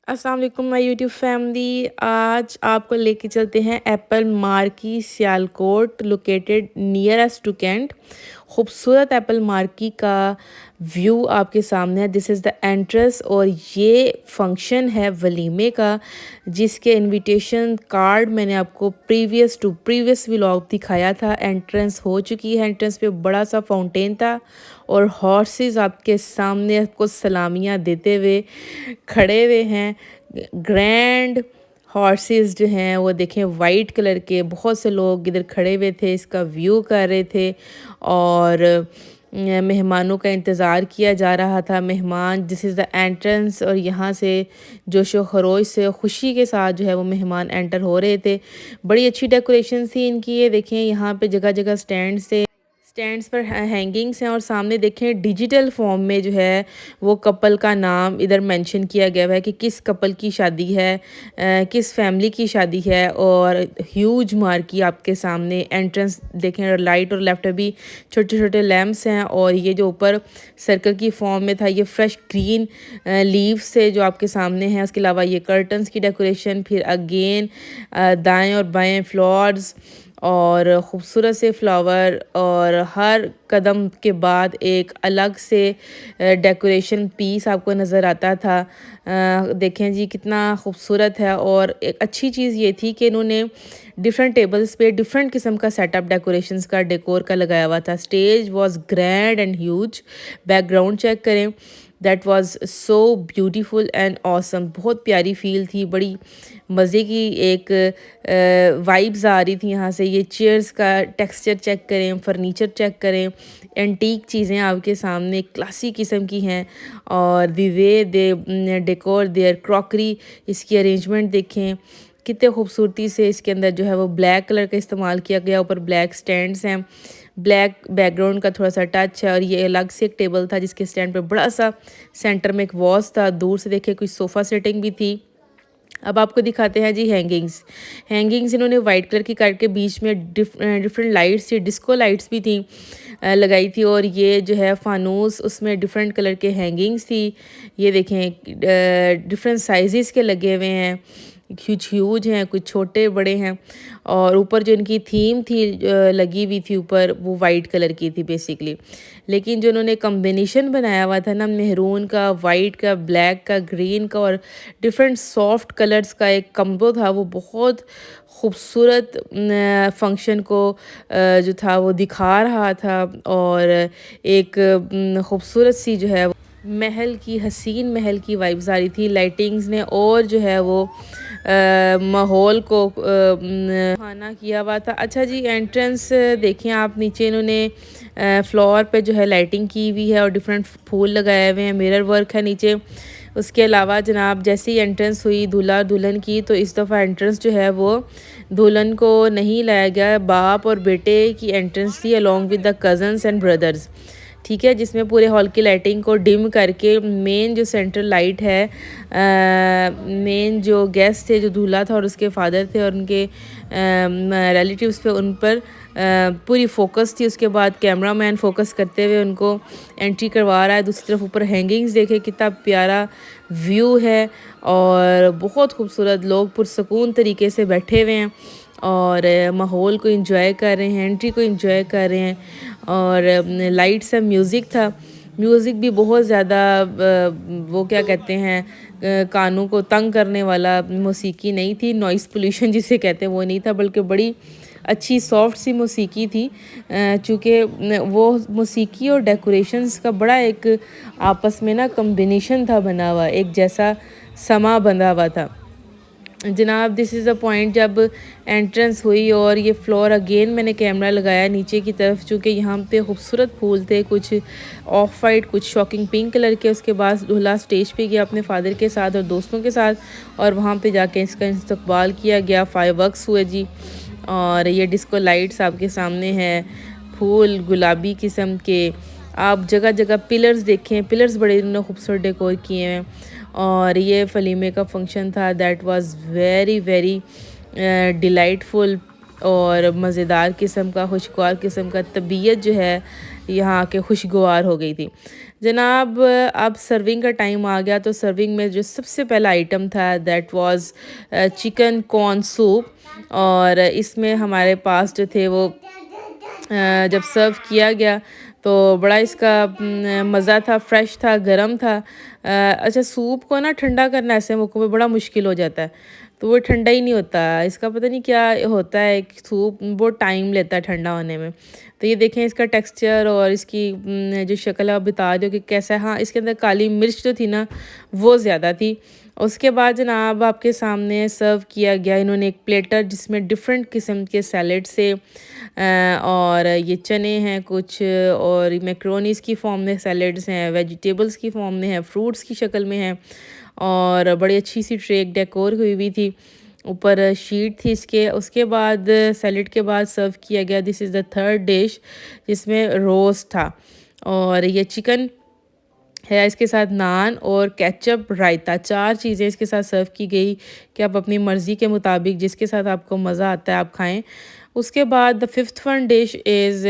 अस्सलाम वालेकुम my YouTube family. आज आपको लेके चलते हैं Apple Marquee Sialkot located nearest to Cantt. खूबसूरत एप्पल मार्की का व्यू आपके सामने है। दिस इज़ द एंट्रेंस और ये फंक्शन है वलीमे का, जिसके इनविटेशन कार्ड मैंने आपको प्रीवियस व्लॉग दिखाया था। एंट्रेंस हो चुकी है। एंट्रेंस पे बड़ा सा फाउंटेन था और हॉर्सेस आपके सामने आपको सलामियाँ देते हुए खड़े हुए हैं। ग्रैंड हॉर्सेस जो हैं वो देखें वाइट कलर के, बहुत से लोग इधर खड़े हुए थे, इसका व्यू कर रहे थे और मेहमानों का इंतज़ार किया जा रहा था। मेहमान, दिस इज़ द एंट्रेंस और यहाँ से जोशो खरोश से खुशी के साथ जो है वो मेहमान एंटर हो रहे थे। बड़ी अच्छी डेकोरेशन थी इनकी। ये देखें यहाँ पे जगह जगह स्टैंड्स पर हैंगिंग्स हैं और सामने देखें डिजिटल फॉर्म में जो है वो कपल का नाम इधर मेंशन किया गया है कि किस कपल की शादी है, किस फैमिली की शादी है। और ह्यूज मार्की आपके सामने एंट्रेंस देखें और राइट और लेफ्ट में भी छोटे छोटे लैम्प्स हैं। और ये जो ऊपर सर्कल की फॉर्म में था ये फ्रेश ग्रीन लीव्स से जो आपके सामने है। उसके अलावा ये कर्टन्स की डेकोरेशन, फिर अगेन दाएं और बाएं फ्लावर्स और ख़ूबसूरत से फ्लावर और हर कदम के बाद एक अलग से डेकोरेशन पीस आपको नज़र आता था। देखें जी कितना खूबसूरत है। और एक अच्छी चीज़ ये थी कि इन्होंने डिफरेंट टेबल्स पे डिफरेंट किस्म का सेटअप डेकोरेशंस का डेकोर का लगाया हुआ था। Stage was grand and huge. Background check करें, that was so beautiful and awesome. बहुत प्यारी फील थी, बड़ी मज़े की एक वाइब्स आ रही थी यहाँ से। ये चेयर्स का टेक्सचर चेक करें, फर्नीचर चेक करें, एंटीक चीज़ें आपके सामने क्लासी किस्म की हैं। और the way they decor their crockery, इसकी अरेंजमेंट देखें कितने खूबसूरती से। इसके अंदर जो है वो ब्लैक कलर का इस्तेमाल किया गया, ऊपर ब्लैक स्टैंड्स हैं, ब्लैक बैकग्राउंड का थोड़ा सा टच है। और ये अलग से एक टेबल था जिसके स्टैंड पे बड़ा सा सेंटर में एक वॉज था। दूर से देखे कोई सोफ़ा सेटिंग भी थी। अब आपको दिखाते हैं जी हैंगिंग्स इन्होंने वाइट कलर की करके बीच में डिफरेंट लाइट्स थी, डिस्को लाइट्स भी थी लगाई थी। और ये जो है फानूस, उसमें डिफरेंट कलर के हैंगिंग्स थी। ये देखें डिफरेंट साइजेस के लगे हुए हैं, ह्यूज हैं, कुछ छोटे बड़े हैं। और ऊपर जो इनकी थीम थी लगी हुई थी ऊपर, वो वाइट कलर की थी बेसिकली। लेकिन जो उन्होंने कम्बिनेशन बनाया हुआ था ना, मेहरून का, वाइट का, ब्लैक का, ग्रीन का और डिफरेंट सॉफ्ट कलर्स का एक कम्बो था, वो बहुत खूबसूरत फंक्शन को जो था वो दिखा रहा था। और एक खूबसूरत सी जो है महल की, हसीन महल की वाइब्स आ रही थी लाइटिंग्स ने। और जो है वो माहौल को खाना किया हुआ था। अच्छा जी, एंट्रेंस देखें आप, नीचे इन्होंने फ्लोर पे जो है लाइटिंग की हुई है और डिफरेंट फूल लगाए हुए हैं, मिरर वर्क है नीचे। उसके अलावा जनाब जैसे ही एंट्रेंस हुई दूल्हा दुल्हन की, तो इस दफ़ा एंट्रेंस जो है वो दुल्हन को नहीं लाया गया, बाप और बेटे की एंट्रेंस थी along with the cousins and brothers. ठीक है, जिसमें पूरे हॉल की लाइटिंग को डिम करके मेन जो सेंट्रल लाइट है, मेन जो गेस्ट थे, जो दूल्हा था और उसके फादर थे और उनके रिलेटिव्स पे, उन पर पूरी फोकस थी। उसके बाद कैमरा मैन फोकस करते हुए उनको एंट्री करवा रहा है। दूसरी तरफ ऊपर हैंगिंग्स देखे, कितना प्यारा व्यू है और बहुत खूबसूरत। लोग पुरसकून तरीके से बैठे हुए हैं और माहौल को एंजॉय कर रहे हैं, एंट्री को एंजॉय कर रहे हैं। और लाइट सा म्यूज़िक था, म्यूज़िक भी बहुत ज़्यादा वो क्या कहते हैं, कानों को तंग करने वाला मौसीकी नहीं थी। नॉइस पोल्यूशन जिसे कहते हैं वो नहीं था, बल्कि बड़ी अच्छी सॉफ्ट सी मौसीकी थी। चूँकि वो मौसीकी और डेकोरेशंस का बड़ा एक आपस में ना कम्बिनेशन था बना हुआ, एक जैसा समा बंधा हुआ था जनाब। दिस इज़ द पॉइंट जब एंट्रेंस हुई और ये फ्लोर अगेन मैंने कैमरा लगाया नीचे की तरफ, चूँकि यहाँ पे खूबसूरत फूल थे, कुछ ऑफ वाइट, कुछ शॉकिंग पिंक कलर के। उसके बाद दूल्हा स्टेज पे गया अपने फादर के साथ और दोस्तों के साथ, और वहाँ पे जाके इसका इस्तकबाल किया गया। फायरवर्क्स हुए जी, और ये डिस्को लाइट्स आपके सामने हैं, फूल गुलाबी किस्म के। आप जगह जगह पिलर्स देखें, पिलर्स बड़े इन्होंने खूबसूरत डेकोर किए हैं। और ये फलीमे का फंक्शन था, that was very very delightful और मज़ेदार किस्म का, खुशगवार किस्म का। तबीयत जो है यहाँ आके खुशगवार हो गई थी जनाब अब सर्विंग का टाइम आ गया, तो सर्विंग में जो सबसे पहला आइटम था that was chicken corn soup. और इसमें हमारे पास जो थे वो जब सर्व किया गया तो बड़ा इसका मज़ा था, फ्रेश था, गरम था। अच्छा, सूप को ना ठंडा करना ऐसे मौक़ों में बड़ा मुश्किल हो जाता है, तो वो ठंडा ही नहीं होता। इसका पता नहीं क्या होता है कि सूप बहुत टाइम लेता है ठंडा होने में। तो ये देखें इसका टेक्सचर और इसकी जो शक्ल है, आप बता दो कि कैसा है। हाँ, इसके अंदर काली मिर्च जो थी ना वो ज़्यादा थी। उसके बाद जनाब आपके सामने सर्व किया गया इन्होंने एक प्लेटर जिसमें डिफरेंट किस्म के सैलेड से और ये चने हैं कुछ, और मैक्रोनीस की फॉर्म में सैलेड्स हैं, वेजिटेबल्स की फॉर्म में है, फ्रूट्स की शक्ल में है, और बड़ी अच्छी सी ट्रे डेकोर हुई हुई थी, ऊपर शीट थी इसके। उसके बाद सैलेड के बाद सर्व किया गया this is the third dish जिसमें रोस्ट था, और ये चिकन है, इसके साथ नान और केचप रायता, 4 चीज़ें इसके साथ सर्व की गई कि आप अपनी मर्ज़ी के मुताबिक जिसके साथ आपको मज़ा आता है आप खाएं। उसके बाद the fifth one dish is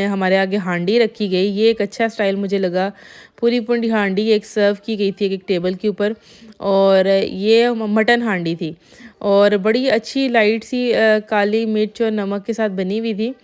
हमारे आगे हांडी रखी गई। ये एक अच्छा स्टाइल मुझे लगा, पूरी पूरी हांडी एक सर्व की गई थी एक टेबल के ऊपर, और ये मटन हांडी थी और बड़ी अच्छी लाइट सी काली मिर्च और नमक के साथ बनी हुई थी।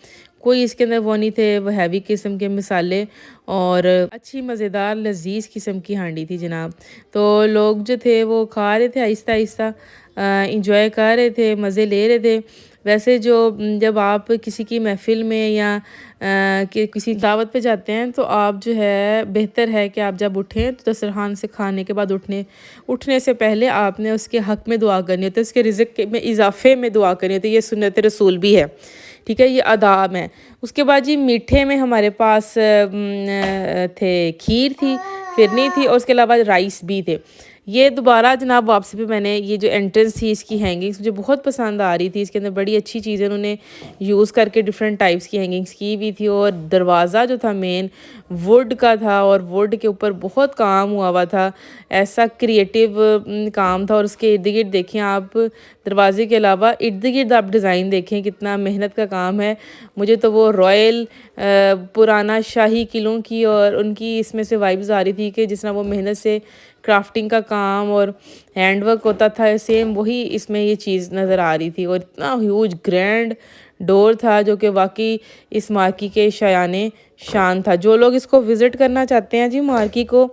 कोई इसके अंदर वो नहीं थे वो हैवी किस्म के मसाले, और अच्छी मज़ेदार लजीज किस्म की हांडी थी जनाब। तो लोग जो थे वो खा रहे थे आहिस्ता आहिस्ता, इंजॉय कर रहे थे, मज़े ले रहे थे। वैसे जो जब आप किसी की महफ़िल में या कि किसी दावत पे जाते हैं तो आप जो है बेहतर है कि आप जब उठें तो दस्तरखान से खाने के बाद उठने से पहले आपने उसके हक़ में दुआ करनी होती है, उसके रिज़्क़ में इजाफ़े में दुआ करनी होती है। ये सुन्नत रसूल भी है, ठीक है, ये आदाब हैं। उसके बाद जी मीठे में हमारे पास थे खीर थी, फिरनी थी, और उसके अलावा राइस भी थे। ये दोबारा जनाब वापसी पे मैंने ये जो एंट्रेंस थी इसकी हैंगिंग्स मुझे बहुत पसंद आ रही थी। इसके अंदर बड़ी अच्छी चीज़ें उन्होंने यूज़ करके डिफरेंट टाइप्स की हैंगिंग्स की हुई थी, और दरवाज़ा जो था मेन वुड का था और वुड के ऊपर बहुत काम हुआ था, ऐसा क्रिएटिव काम था। और उसके इर्द गिर्द देखें आप, दरवाजे के अलावा इर्द गिर्द आप डिज़ाइन देखें कितना मेहनत का काम है। मुझे तो वो रॉयल पुराना शाही किलों की और उनकी इसमें से वाइब्स आ रही थी कि जिस तरह वो मेहनत से क्राफ्टिंग का काम और हैंडवर्क होता था, सेम वही इसमें ये चीज़ नज़र आ रही थी। और इतना ह्यूज ग्रैंड डोर था जो कि वाकई इस मार्की के शायाने शान था। जो लोग इसको विज़िट करना चाहते हैं जी मार्की को,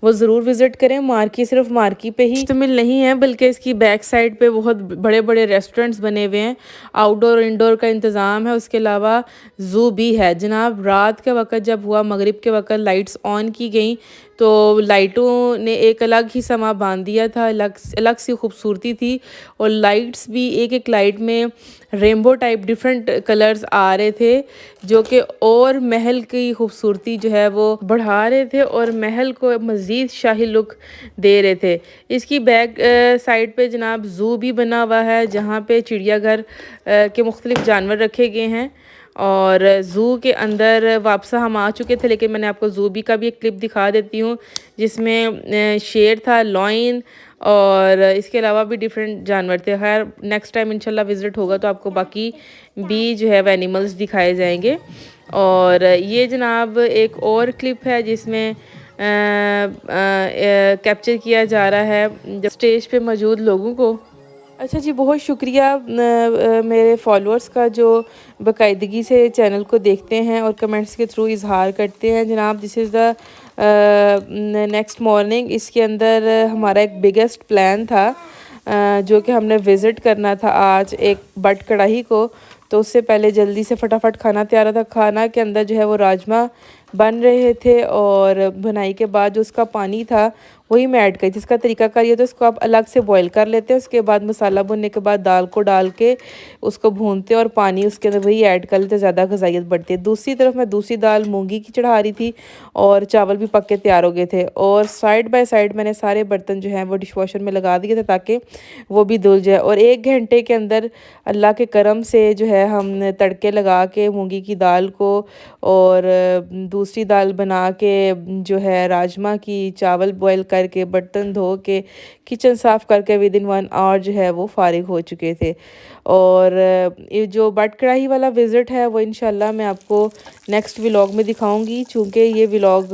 वो ज़रूर विज़िट करें। मार्की सिर्फ मार्की पे ही मुश्तमिल नहीं है बल्कि इसकी बैक साइड पे बहुत बड़े बड़े रेस्टोरेंट्स बने हुए हैं, आउटडोर और इंडोर का इंतज़ाम है। उसके अलावा ज़ू भी है जनाब। रात के वक्त जब हुआ मगरिब के वक्त लाइट्स ऑन की गई तो लाइटों ने एक अलग ही समा बांध दिया था, अलग अलग सी खूबसूरती थी। और लाइट्स भी एक एक लाइट में रेनबो टाइप डिफरेंट कलर्स आ रहे थे जो कि और महल की खूबसूरती जो है वो बढ़ा रहे थे और महल को मज़ीद शाही लुक दे रहे थे। इसकी बैक साइड पे जनाब ज़ू भी बना हुआ है जहाँ पे चिड़ियाघर के मुख्तलिफ जानवर रखे गए हैं। और ज़ू के अंदर वापस हम आ चुके थे, लेकिन मैंने आपको ज़ू भी का भी एक क्लिप दिखा देती हूँ जिसमें शेर था, लॉइन, और इसके अलावा भी डिफरेंट जानवर थे। खैर नेक्स्ट टाइम इंशाल्लाह विज़िट होगा तो आपको बाकी भी जो है वो एनिमल्स दिखाए जाएंगे। और ये जनाब एक और क्लिप है जिसमें कैप्चर किया जा रहा है जब स्टेज पे मौजूद लोगों को। अच्छा जी, बहुत शुक्रिया मेरे फॉलोअर्स का जो बाकायदगी से चैनल को देखते हैं और कमेंट्स के थ्रू इजहार करते हैं जनाब। This is the next morning. इसके अंदर हमारा एक बिगेस्ट प्लान था जो कि हमने विज़िट करना था आज एक बट कढ़ाई को। तो उससे पहले जल्दी से फटाफट खाना तैयार था। खाना के अंदर जो है वो राजमा बन रहे थे और बनाई के बाद जो उसका पानी था वही मैं ऐड करी थी। इसका तरीकाकार ये तो इसको आप अलग से बॉईल कर लेते हैं, उसके बाद मसाला भुनने के बाद दाल को डाल के उसको भूनते और पानी उसके अंदर वही ऐड कर लेते, ज़्यादा गजाइत बढ़ती है। दूसरी तरफ मैं दूसरी दाल मूंगी की चढ़ा रही थी और चावल भी पक के तैयार हो गए थे। और साइड बाय साइड मैंने सारे बर्तन जो हैं वो डिश वॉशर में लगा दिए थे ताकि वो भी धुल जाए। और 1 घंटे के अंदर अल्लाह के करम से जो है हम तड़के लगा के मूंगी की दाल को और दूसरी दाल बना के जो है राजमा की चावल बॉईल करके बर्तन धो के किचन साफ़ करके विदिन 1 आवर जो है वो फारिग हो चुके थे। और ये जो बट कढ़ाई वाला विज़िट है वो इंशाल्लाह मैं आपको नेक्स्ट व्लॉग में दिखाऊंगी, चूँकि ये व्लॉग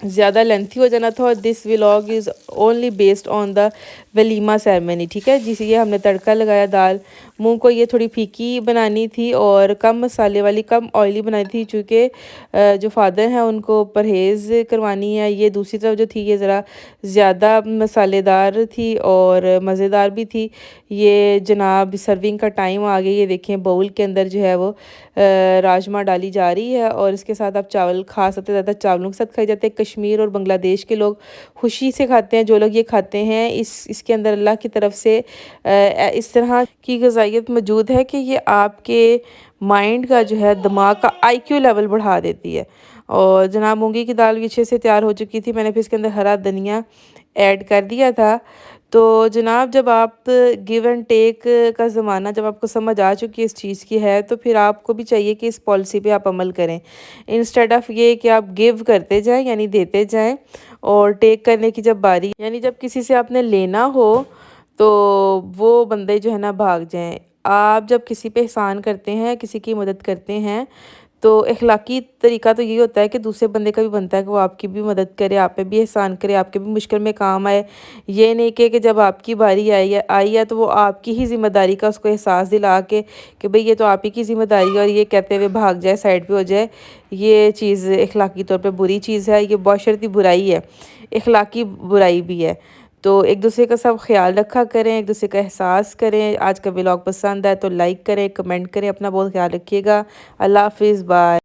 ज़्यादा लेंथी हो जाना था और this vlog is only based on the walima ceremony, ठीक है। जिसे ये हमने तड़का लगाया दाल मूंग को, ये थोड़ी फीकी बनानी थी और कम मसाले वाली, कम ऑयली बनानी थी, चूँकि जो फादर हैं उनको परहेज़ करवानी है। ये दूसरी तरफ जो थी ये ज़रा ज़्यादा मसालेदार थी और मज़ेदार भी थी। ये जनाब सर्विंग का टाइम आ गया, ये देखें बाउल के अंदर जो है वो राजमा डाली जा रही है और इसके साथ आप चावल खा सकते, ज़्यादा चावलों के साथ खाए जाते हैं। कश्मीर और बांग्लादेश के लोग खुशी से खाते हैं, जो लोग ये खाते हैं। इसके अंदर अल्लाह की तरफ से इस तरह की ग़िज़ाइयत मौजूद है कि ये आपके माइंड का जो है, दिमाग का आईक्यू लेवल बढ़ा देती है। और जनाब मूंगी की दाल भी अच्छे से तैयार हो चुकी थी, मैंने फिर इसके अंदर हरा धनिया ऐड कर दिया था। तो जनाब जब आप गिव एंड टेक का ज़माना, जब आपको समझ आ चुकी है इस चीज़ की है, तो फिर आपको भी चाहिए कि इस पॉलिसी पे आप अमल करें। इंस्टेड ऑफ ये कि आप गिव करते जाएं, यानी देते जाएं, और टेक करने की जब बारी, यानी जब किसी से आपने लेना हो तो वो बंदे जो है ना भाग जाएं। आप जब किसी पे एहसान करते हैं, किसी की मदद करते हैं, तो अखलाकी तरीका तो यही होता है कि दूसरे बंदे का भी बनता है कि वो आपकी भी मदद करे, आप पे भी एहसान करे, आपके भी मुश्किल में काम आए। ये नहीं कि जब आपकी बारी आई है तो वो आपकी ही ज़िम्मेदारी का उसको एहसास दिला के कि भाई ये तो आप ही की ज़िम्मेदारी है, और ये कहते हुए भाग जाए, साइड पे हो जाए। ये चीज़ अखलाकी तौर पे बुरी चीज़ है, ये बहुत शर्ती बुराई है, अखलाकी बुराई भी है। तो एक दूसरे का सब ख्याल रखा करें, एक दूसरे का एहसास करें। आज का व्लॉग पसंद आए तो लाइक करें, कमेंट करें। अपना बहुत ख्याल रखिएगा। अल्लाह हाफिज़, बाय।